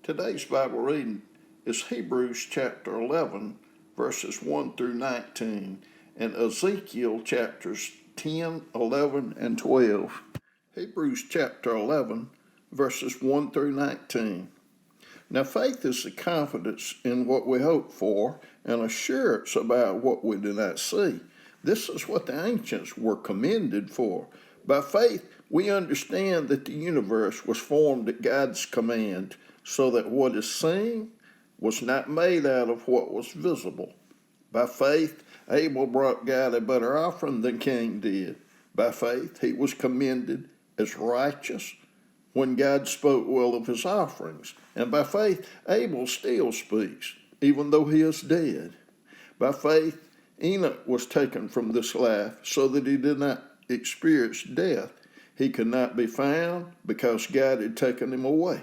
Today's Bible reading is Hebrews chapter 11, verses 1 through 19, and Ezekiel chapters 10, 11, and 12. Hebrews chapter 11, verses 1 through 19. Now faith is the confidence in what we hope for and assurance about what we do not see. This is what the ancients were commended for. By faith, we understand that the universe was formed at God's command, so that what is seen was not made out of what was visible. By faith, Abel brought God a better offering than Cain did. By faith, he was commended as righteous when God spoke well of his offerings. And by faith, Abel still speaks, even though he is dead. By faith, Enoch was taken from this life so that he did not experience death. He could not be found because God had taken him away.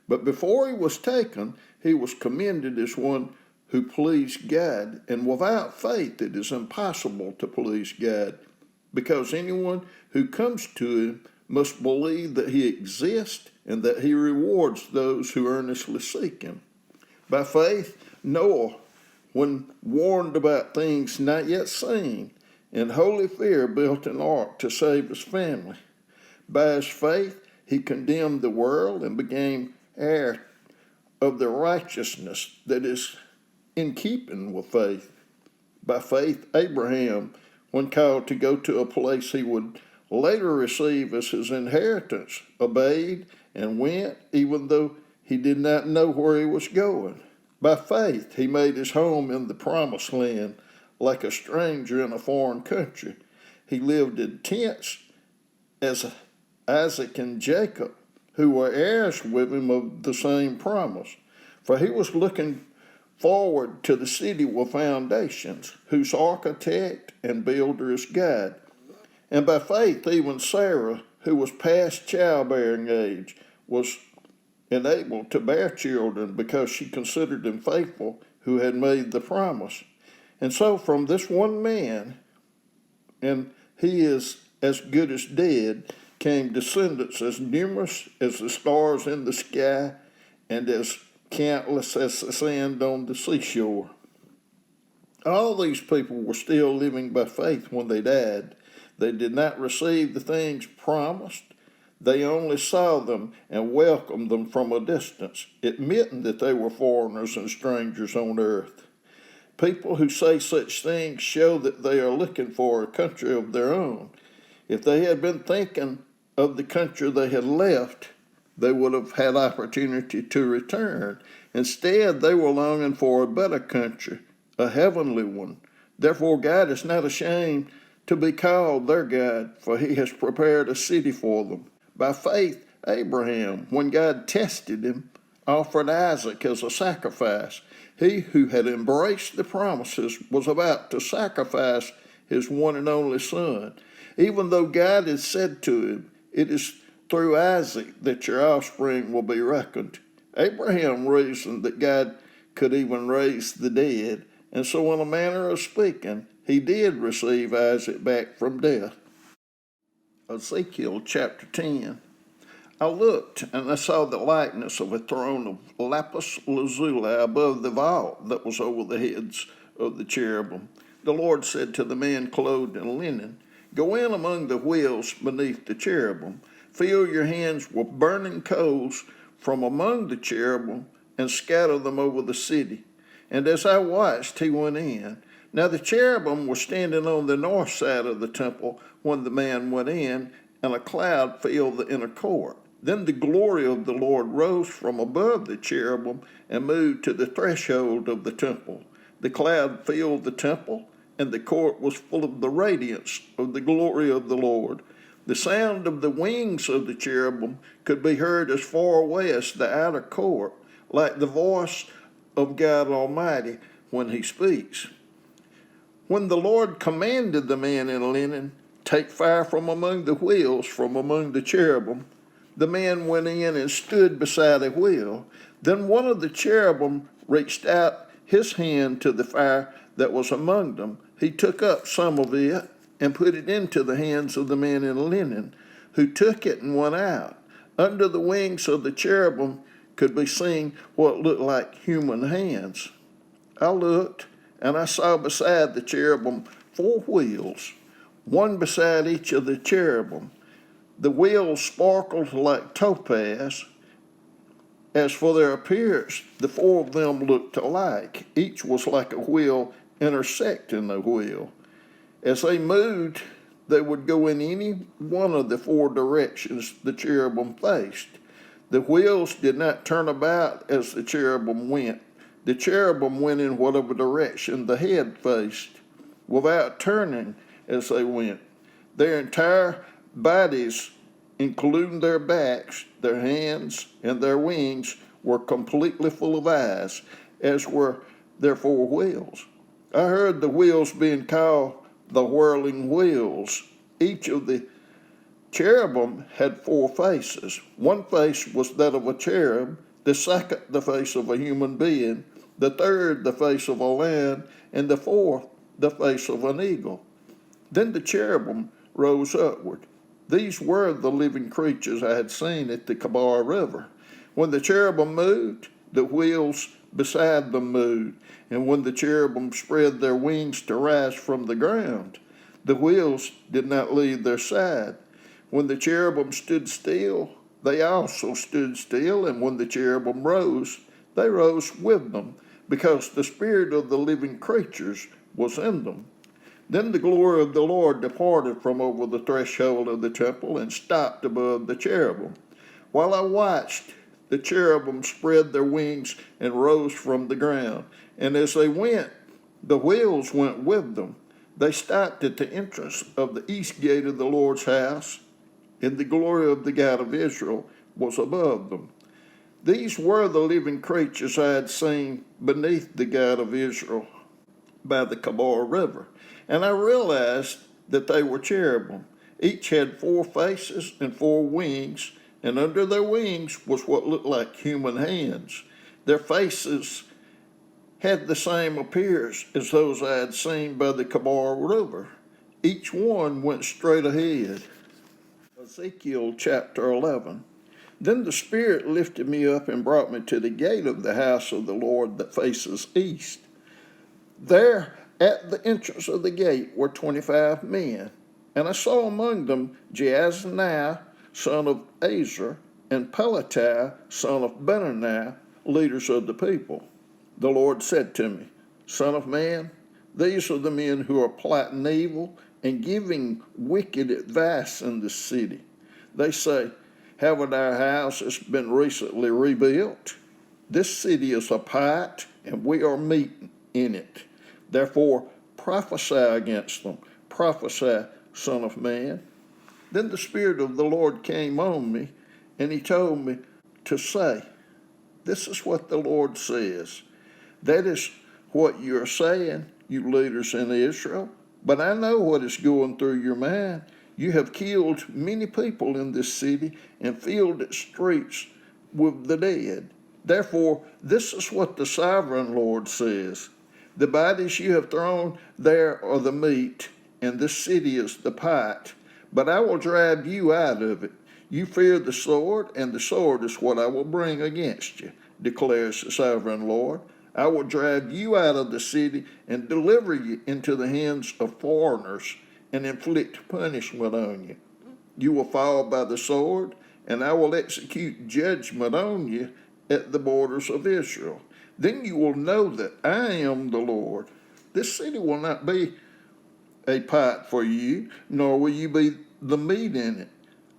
But before he was taken, he was commended as one who pleased God, and without faith it is impossible to please God, because anyone who comes to him must believe that he exists and that he rewards those who earnestly seek him. By faith, Noah, when warned about things not yet seen, in holy fear built an ark to save his family. By his faith, he condemned the world and became heir of the righteousness that is in keeping with faith. By faith, Abraham, when called to go to a place he would later receive as his inheritance, obeyed and went even though he did not know where he was going. By faith, he made his home in the promised land like a stranger in a foreign country. He lived in tents as Isaac and Jacob, who were heirs with him of the same promise. For he was looking forward to the city with foundations, whose architect and builder is God. And by faith, even Sarah, who was past childbearing age, was enabled to bear children because she considered him faithful who had made the promise. And so from this one man, and he is as good as dead, came descendants as numerous as the stars in the sky and as countless as the sand on the seashore. All these people were still living by faith when they died. They did not receive the things promised. They only saw them and welcomed them from a distance, admitting that they were foreigners and strangers on earth. People who say such things show that they are looking for a country of their own. If they had been thinking of the country they had left, they would have had opportunity to return. Instead, they were longing for a better country, a heavenly one. Therefore, God is not ashamed to be called their God, for he has prepared a city for them. By faith, Abraham, when God tested him, offered Isaac as a sacrifice. He who had embraced the promises was about to sacrifice his one and only son, even though God had said to him, "It is through Isaac that your offspring will be reckoned." Abraham reasoned that God could even raise the dead, and so in a manner of speaking, he did receive Isaac back from death. Ezekiel chapter 10. I looked, and I saw the likeness of a throne of lapis lazuli above the vault that was over the heads of the cherubim. The Lord said to the man clothed in linen, "Go in among the wheels beneath the cherubim. Fill your hands with burning coals from among the cherubim and scatter them over the city." And as I watched, he went in. Now the cherubim were standing on the north side of the temple when the man went in, and a cloud filled the inner court. Then the glory of the Lord rose from above the cherubim and moved to the threshold of the temple. The cloud filled the temple, and the court was full of the radiance of the glory of the Lord. The sound of the wings of the cherubim could be heard as far away as the outer court, like the voice of God Almighty when he speaks. When the Lord commanded the man in linen, "Take fire from among the wheels, from among the cherubim," the man went in and stood beside a wheel. Then one of the cherubim reached out his hand to the fire that was among them. He took up some of it and put it into the hands of the man in linen, who took it and went out. Under the wings of the cherubim could be seen what looked like human hands. I looked, and I saw beside the cherubim 4 wheels, one beside each of the cherubim. The wheels sparkled like topaz. As for their appearance, the 4 of them looked alike. Each was like a wheel intersecting a wheel. As they moved, they would go in any one of the 4 directions the cherubim faced. The wheels did not turn about as the cherubim went. The cherubim went in whatever direction the head faced, without turning as they went. Their entire bodies, including their backs, their hands, and their wings, were completely full of eyes, as were their 4 wheels. I heard the wheels being called the whirling wheels. Each of the cherubim had 4 faces. One face was that of a cherub, the second the face of a human being, the third the face of a lamb, and the fourth the face of an eagle. Then the cherubim rose upward. These were the living creatures I had seen at the Kabar River. When the cherubim moved, the wheels beside them moved, and when the cherubim spread their wings to rise from the ground, the wheels did not leave their side. When the cherubim stood still, they also stood still, and when the cherubim rose, they rose with them, because the spirit of the living creatures was in them. Then the glory of the Lord departed from over the threshold of the temple and stopped above the cherubim. While I watched, the cherubim spread their wings and rose from the ground, and as they went, the wheels went with them. They stopped at the entrance of the east gate of the Lord's house, and the glory of the God of Israel was above them. These were the living creatures I had seen beneath the God of Israel by the Kabar River, and I realized that they were cherubim. Each had 4 faces and 4 wings, and under their wings was what looked like human hands. Their faces had the same appearance as those I had seen by the Kabar River. Each one went straight ahead. Ezekiel chapter 11. Then the Spirit lifted me up and brought me to the gate of the house of the Lord that faces east. There at the entrance of the gate were 25 men, and I saw among them Jaazaniah, son of Azar, and Pelatiah, son of Benaniah, leaders of the people. The Lord said to me, Son of man, these are the men who are plotting evil and giving wicked advice in the city. They say, haven't our houses been recently rebuilt? This city is a pot, and we are meat in it. Therefore, prophesy against them. Prophesy, Son of man. Then the Spirit of the Lord came on me, and he told me to say, this is what the Lord says. That is what you're saying, you leaders in Israel. But I know what is going through your mind. You have killed many people in this city and filled its streets with the dead. Therefore, this is what the sovereign Lord says. The bodies you have thrown there are the meat, and this city is the pot. But I will drive you out of it. You fear the sword, and the sword is what I will bring against you, declares the sovereign Lord. I will drive you out of the city and deliver you into the hands of foreigners and inflict punishment on you. You will fall by the sword, and I will execute judgment on you at the borders of Israel. Then you will know that I am the Lord. This city will not be a pot for you, nor will you be the meat in it.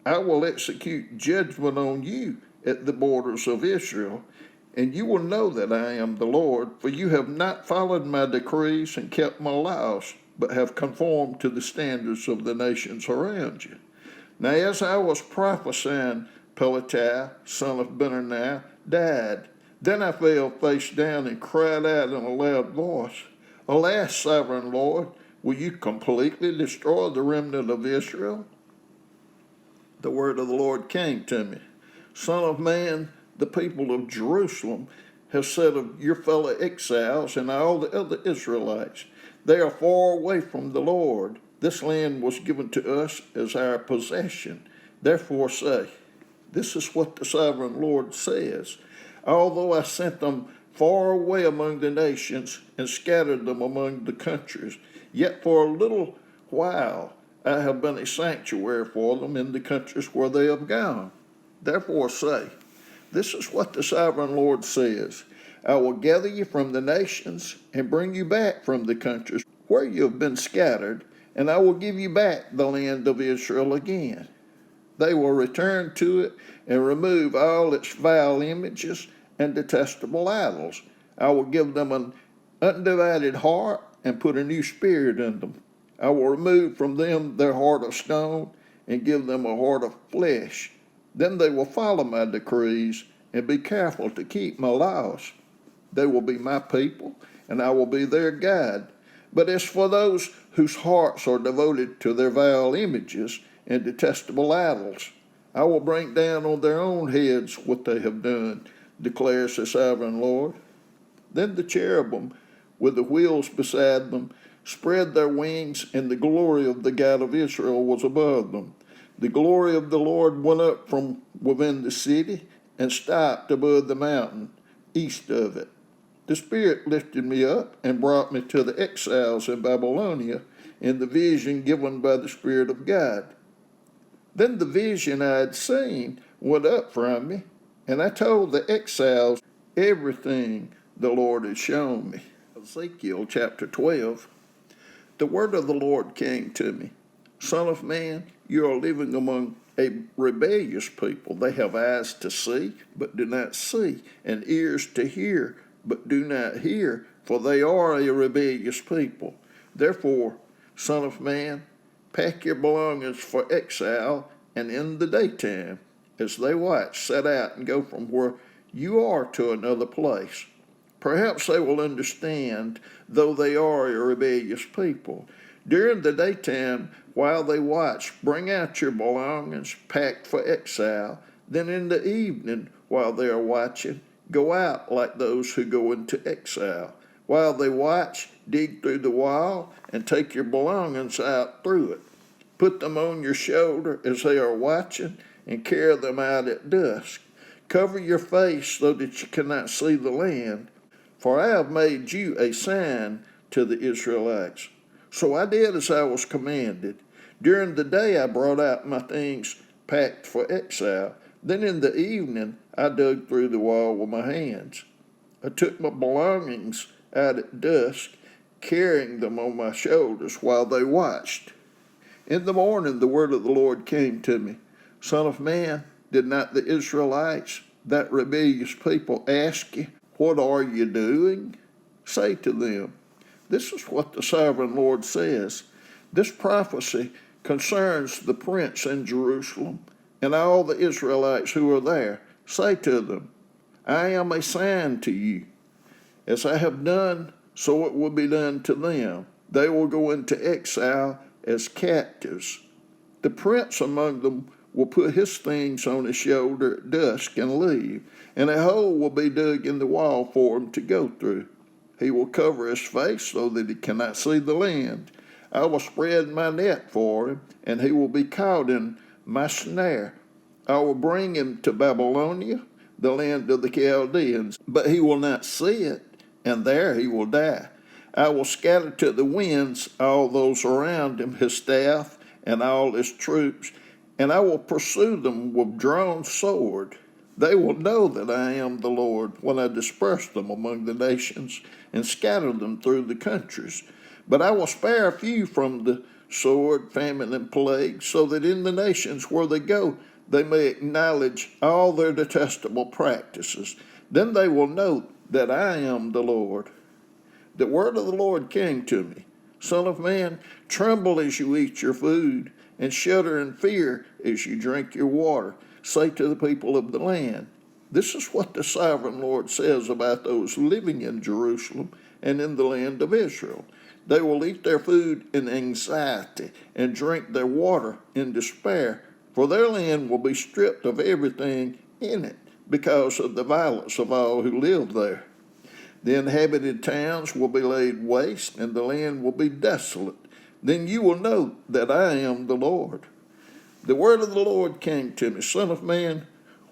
I will execute judgment on you at the borders of Israel, and you will know that I am the Lord, for you have not followed my decrees and kept my laws, but have conformed to the standards of the nations around you. Now as I was prophesying, Pelatiah, son of Benaniah, died. Then I fell face down and cried out in a loud voice, Alas, sovereign Lord, will you completely destroy the remnant of Israel? The word of the Lord came to me. Son of man, the people of Jerusalem have said of your fellow exiles and all the other Israelites, they are far away from the Lord. This land was given to us as our possession. Therefore say, this is what the sovereign Lord says. although I sent them far away among the nations and scattered them among the countries. Yet for a little while I have been a sanctuary for them in the countries where they have gone. Therefore say, this is what the sovereign Lord says. I will gather you from the nations and bring you back from the countries where you have been scattered, and I will give you back the land of Israel again. They will return to it and remove all its vile images and detestable idols. I will give them an undivided heart and put a new spirit in them. I will remove from them their heart of stone and give them a heart of flesh. Then they will follow my decrees and be careful to keep my laws. They will be my people, and I will be their God. But as for those whose hearts are devoted to their vile images and detestable idols, I will bring down on their own heads what they have done, declares the sovereign Lord. Then the cherubim, with the wheels beside them, spread their wings, and the glory of the God of Israel was above them. The glory of the Lord went up from within the city and stopped above the mountain east of it. The Spirit lifted me up and brought me to the exiles in Babylonia in the vision given by the Spirit of God. Then the vision I had seen went up from me, and I told the exiles everything the Lord had shown me. Ezekiel chapter 12. The word of the Lord came to me. Son of man, you are living among a rebellious people. They have eyes to see, but do not see, and ears to hear, but do not hear, for they are a rebellious people. Therefore, son of man, pack your belongings for exile, and in the daytime, as they watch, set out and go from where you are to another place. Perhaps they will understand, though they are a rebellious people. During the daytime, while they watch, bring out your belongings packed for exile. Then in the evening, while they are watching, go out like those who go into exile. While they watch, dig through the wall and take your belongings out through it. Put them on your shoulder as they are watching and carry them out at dusk. Cover your face so that you cannot see the land, for I have made you a sign to the Israelites. So I did as I was commanded. During the day I brought out my things packed for exile. Then in the evening I dug through the wall with my hands. I took my belongings out at dusk, carrying them on my shoulders while they watched. In the morning the word of the Lord came to me. Son of man, did not the Israelites, that rebellious people, ask you, what are you doing? Say to them, this is what the sovereign Lord says. This prophecy concerns the prince in Jerusalem and all the Israelites who are there. Say to them, I am a sign to you. As I have done, so it will be done to them. They will go into exile as captives. The prince among them will put his things on his shoulder at dusk and leave, and a hole will be dug in the wall for him to go through. He will cover his face so that he cannot see the land. I will spread my net for him, and he will be caught in my snare. I will bring him to Babylonia, the land of the Chaldeans, but he will not see it, and there he will die. I will scatter to the winds all those around him, his staff, and all his troops, and I will pursue them with drawn sword. They will know that I am the Lord when I disperse them among the nations and scatter them through the countries. But I will spare a few from the sword, famine, and plague, so that in the nations where they go, they may acknowledge all their detestable practices. Then they will know that I am the Lord. The word of the Lord came to me. Son of man, tremble as you eat your food, and shudder in fear as you drink your water. Say to the people of the land, this is what the sovereign Lord says about those living in Jerusalem and in the land of Israel. They will eat their food in anxiety and drink their water in despair, for their land will be stripped of everything in it because of the violence of all who live there. The inhabited towns will be laid waste, and the land will be desolate. Then you will know that I am the Lord. The word of the Lord came to me, Son of man,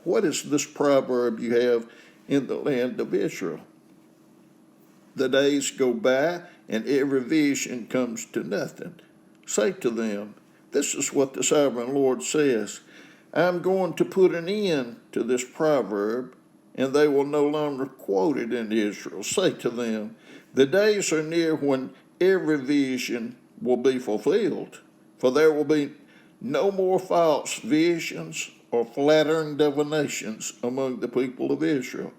what is this proverb you have in the land of Israel. The days go by, and every vision comes to nothing. Say to them, this is what the sovereign Lord says. I'm going to put an end to this proverb, and they will no longer quote it in Israel. Say to them, the days are near when every vision will be fulfilled, for there will be no more false visions or flattering divinations among the people of Israel.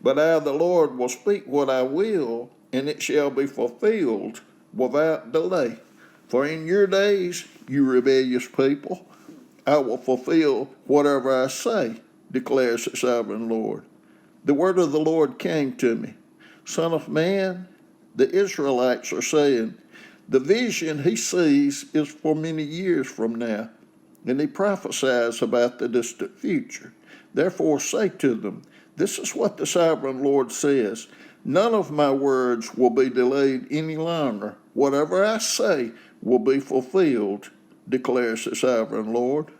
But I, the Lord, will speak what I will, and it shall be fulfilled without delay. For in your days, you rebellious people, I will fulfill whatever I say, declares the sovereign Lord. The word of the Lord came to me. Son of man, the Israelites are saying, the vision he sees is for many years from now, and he prophesies about the distant future. Therefore say to them, this is what the sovereign Lord says. None of my words will be delayed any longer. Whatever I say will be fulfilled, declares the sovereign Lord.